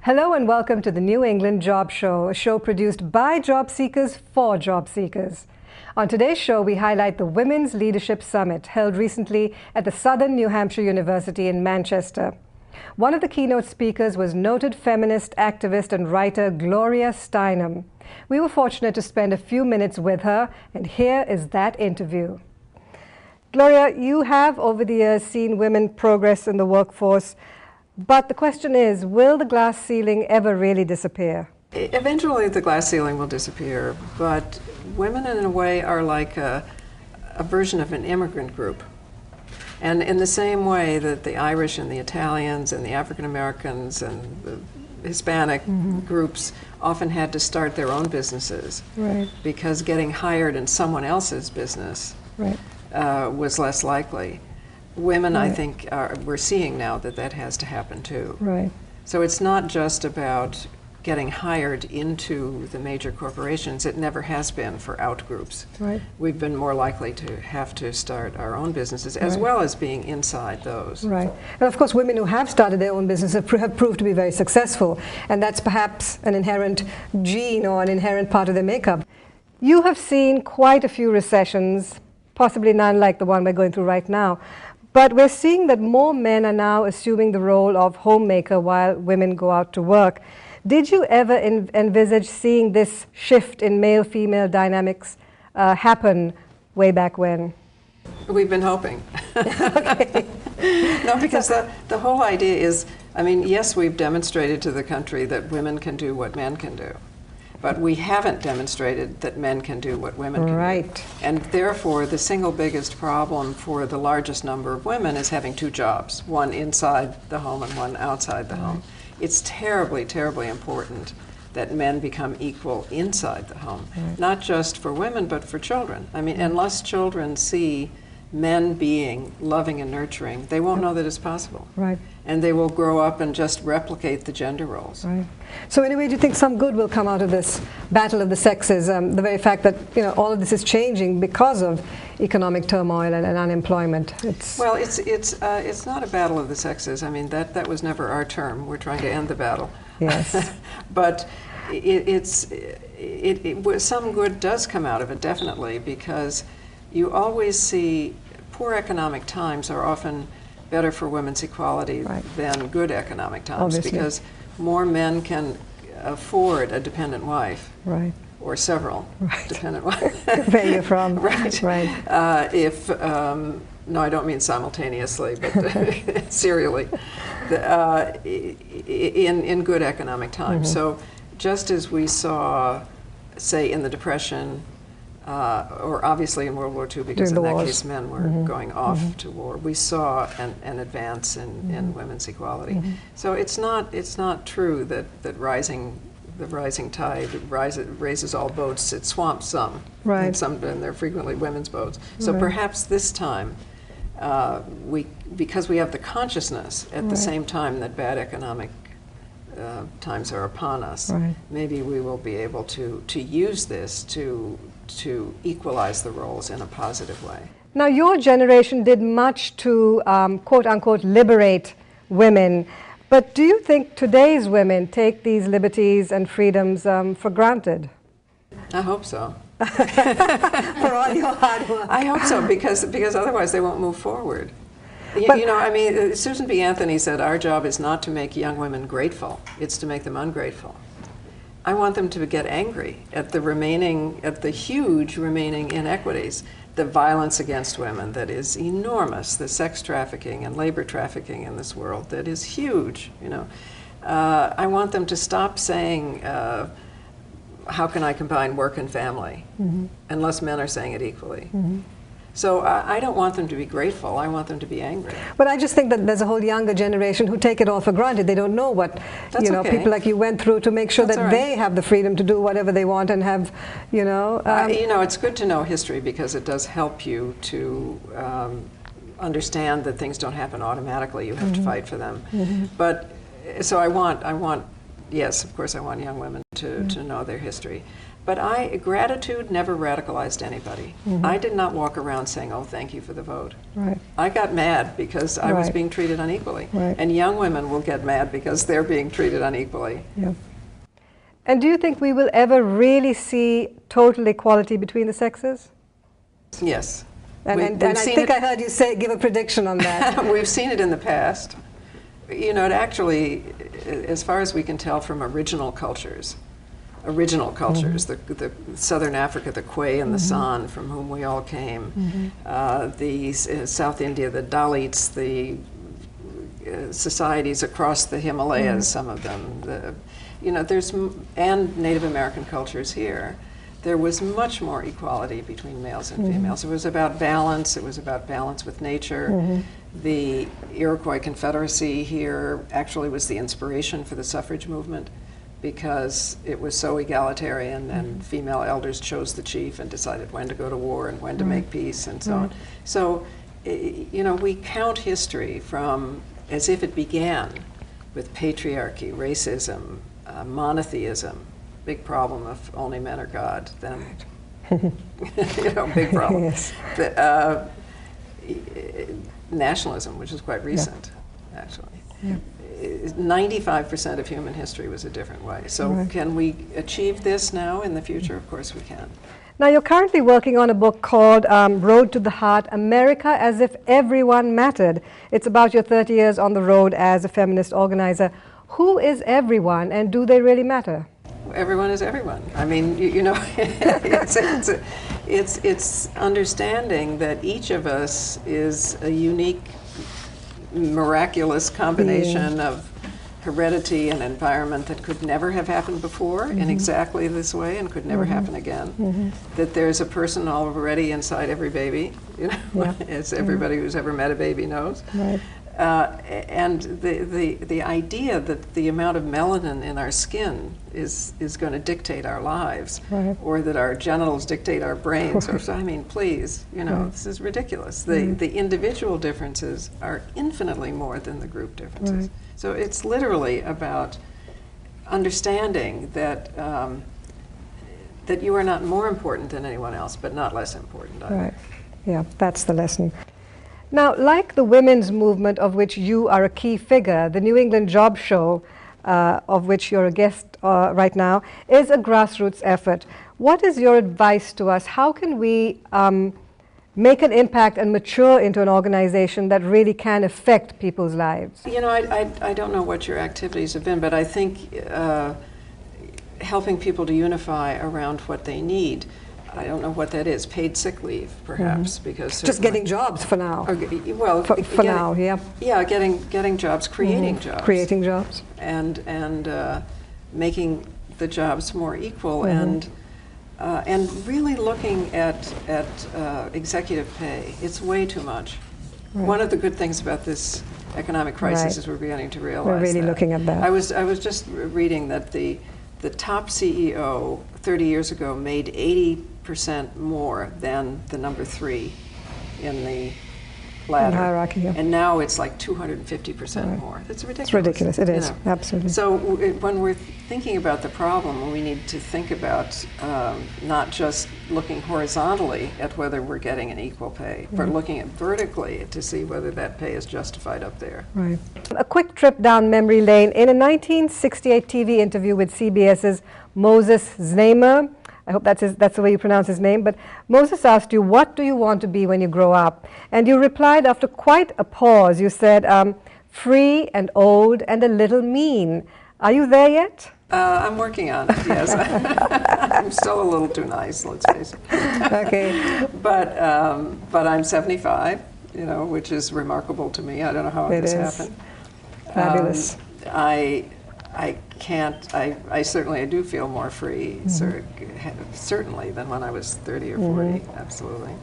Hello and welcome to the New England Job Show, a show produced by job seekers for job seekers. On today's show, we highlight the Women's Leadership Summit held recently at the Southern New Hampshire University in Manchester. One of the keynote speakers was noted feminist activist and writer Gloria Steinem. We were fortunate to spend a few minutes with her, and here is that interview. Gloria, you have over the years seen women progress in the workforce. But the question is, will the glass ceiling ever really disappear? Eventually the glass ceiling will disappear, but women in a way are like a version of an immigrant group. And in the same way that the Irish and the Italians and the African Americans and the Hispanic groups often had to start their own businesses, Right. because getting hired in someone else's business Right. Was less likely. Women, Right. I think, we're seeing now that has to happen too. Right. So it's not just about getting hired into the major corporations. It never has been for outgroups. Right. We've been more likely to have to start our own businesses, as well as being inside those. Right. And of course, women who have started their own business have proved to be very successful. And that's perhaps an inherent gene or an inherent part of their makeup. You have seen quite a few recessions, possibly none like the one we're going through right now. But we're seeing that more men are now assuming the role of homemaker while women go out to work. Did you ever envisage seeing this shift in male-female dynamics happen way back when? We've been hoping. Okay. No, because the whole idea is, I mean, yes, we've demonstrated to the country that women can do what men can do. But we haven't demonstrated that men can do what women can Right. do. And therefore, the single biggest problem for the largest number of women is having two jobs, one inside the home and one outside the home. It's terribly, terribly important that men become equal inside the home, not just for women, but for children. I mean, unless children see men being loving and nurturing, they won't know that it's possible. Right. And they will grow up and just replicate the gender roles. Right. So anyway, do you think some good will come out of this battle of the sexes? The very fact that all of this is changing because of economic turmoil and unemployment. Well, it's not a battle of the sexes. I mean, that was never our term. We're trying to end the battle. Yes. But some good does come out of it, definitely, because you always see poor economic times are often better for women's equality than good economic times. Obviously. Because more men can afford a dependent wife, Right. or several dependent wives. Where you're from. Right. Right. No, I don't mean simultaneously, but serially, in good economic times. So just as we saw, say, in the Depression, or obviously in World War II, because in that case men were going off to war, we saw an advance in women's equality. So it's not true that the rising tide raises all boats. It swamps some, Right. and they're frequently women's boats. So perhaps this time, because we have the consciousness at the same time that bad economic times are upon us, maybe we will be able to use this to equalize the roles in a positive way. Now, your generation did much to, quote unquote, liberate women. But do you think today's women take these liberties and freedoms for granted? I hope so. For all your hard work. I hope so, because otherwise they won't move forward. Susan B. Anthony said, our job is not to make young women grateful, it's to make them ungrateful. I want them to get angry at the huge remaining inequities, the violence against women that is enormous, the sex trafficking and labor trafficking in this world that is huge. I want them to stop saying, how can I combine work and family, unless men are saying it equally. So I don't want them to be grateful, I want them to be angry. But I just think that there's a whole younger generation who take it all for granted. They don't know what people like you went through to make sure that they have the freedom to do whatever they want and have, it's good to know history because it does help you to understand that things don't happen automatically. You have to fight for them. But so I want, yes, of course I want young women to know their history. But gratitude never radicalized anybody. I did not walk around saying, "Oh, thank you for the vote." Right. I got mad because I was being treated unequally. Right. And young women will get mad because they're being treated unequally. Yeah. And do you think we will ever really see total equality between the sexes? Yes. And I think I heard you give a prediction on that. We've seen it in the past. You know, it actually, as far as we can tell from original cultures, the Southern Africa, the Khoi and the San, from whom we all came, South India, the Dalits, the societies across the Himalayas, some of them, and Native American cultures here. There was much more equality between males and females. It was about balance. It was about balance with nature. The Iroquois Confederacy here actually was the inspiration for the suffrage movement, because it was so egalitarian, and female elders chose the chief and decided when to go to war and when to make peace and so on. So, we count history from as if it began with patriarchy, racism, monotheism, big problem if only men are God, then, big problem. Yes. Nationalism, which is quite recent, actually. 95% of human history was a different way. So can we achieve this now in the future? Of course we can. Now, you're currently working on a book called Road to the Heart, America as if Everyone Mattered. It's about your 30 years on the road as a feminist organizer. Who is everyone, and do they really matter? Everyone is everyone. I mean, it's understanding that each of us is a unique, miraculous combination of heredity and environment that could never have happened before in exactly this way and could never happen again. That there's a person already inside every baby, as everybody who's ever met a baby knows. Right. And the idea that the amount of melanin in our skin is going to dictate our lives, or that our genitals dictate our brains. I mean, please, this is ridiculous. The individual differences are infinitely more than the group differences. So it's literally about understanding that that you are not more important than anyone else, but not less important either. Right. Yeah, that's the lesson. Now, like the women's movement, of which you are a key figure, the New England Job Show, of which you're a guest right now, is a grassroots effort. What is your advice to us? How can we make an impact and mature into an organization that really can affect people's lives? I don't know what your activities have been, but I think helping people to unify around what they need. I don't know what that is. Paid sick leave, perhaps, because just getting jobs for now. For now, yeah. Yeah, getting jobs, creating jobs, and making the jobs more equal, and really looking at executive pay. It's way too much. One of the good things about this economic crisis is we're beginning to realize we're really looking at that. I was just reading that the top CEO 30 years ago made 80% more than the number 3 in the ladder. Hierarchy, yeah. And now it's like 250% more. That's ridiculous. It's ridiculous. It is, absolutely. So when we're thinking about the problem, we need to think about not just looking horizontally at whether we're getting an equal pay, but looking at vertically to see whether that pay is justified up there. Right. A quick trip down memory lane. In a 1968 TV interview with CBS's Moses Znaimer, I hope that's the way you pronounce his name, but Moses asked you, what do you want to be when you grow up? And you replied after quite a pause. You said, free and old and a little mean. Are you there yet? I'm working on it, yes. I'm still a little too nice, let's face it. Okay. But I'm 75, which is remarkable to me. I don't know how this happened. Fabulous. I certainly do feel more free, certainly than when I was 30 or 40, absolutely.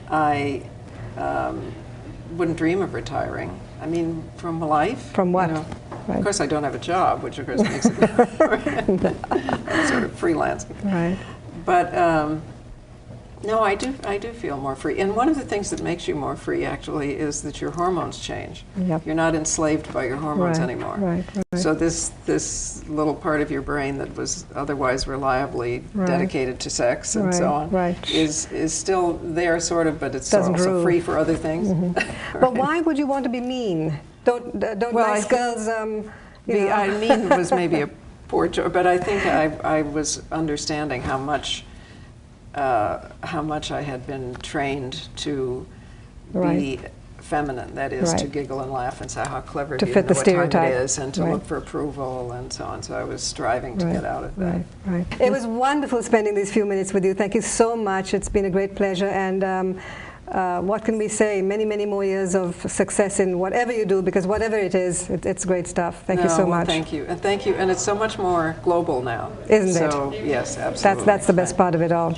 I wouldn't dream of retiring. I mean, from life. From what? Of course, I don't have a job, which of course makes it sort of freelancing. Right. But No, I do feel more free. And one of the things that makes you more free, actually, is that your hormones change. Yep. You're not enslaved by your hormones anymore. Right. So this little part of your brain that was otherwise reliably dedicated to sex and so on is still there, sort of, but it's also free for other things. Mm-hmm. But why would you want to be mean? Don't nice girls? I mean was maybe a poor choice, but I think I was understanding how much I had been trained to be feminine, that is, to giggle and laugh and say how clever to it is, fit the what stereotype. time it is, and to look for approval and so on. So I was striving to get out of that. Right. It was wonderful spending these few minutes with you. Thank you so much. It's been a great pleasure. And what can we say? Many, many more years of success in whatever you do, because whatever it is, it's great stuff. Thank you so much. Thank you. And thank you. And it's so much more global now. Isn't it? So, yes, absolutely. That's the best part of it all.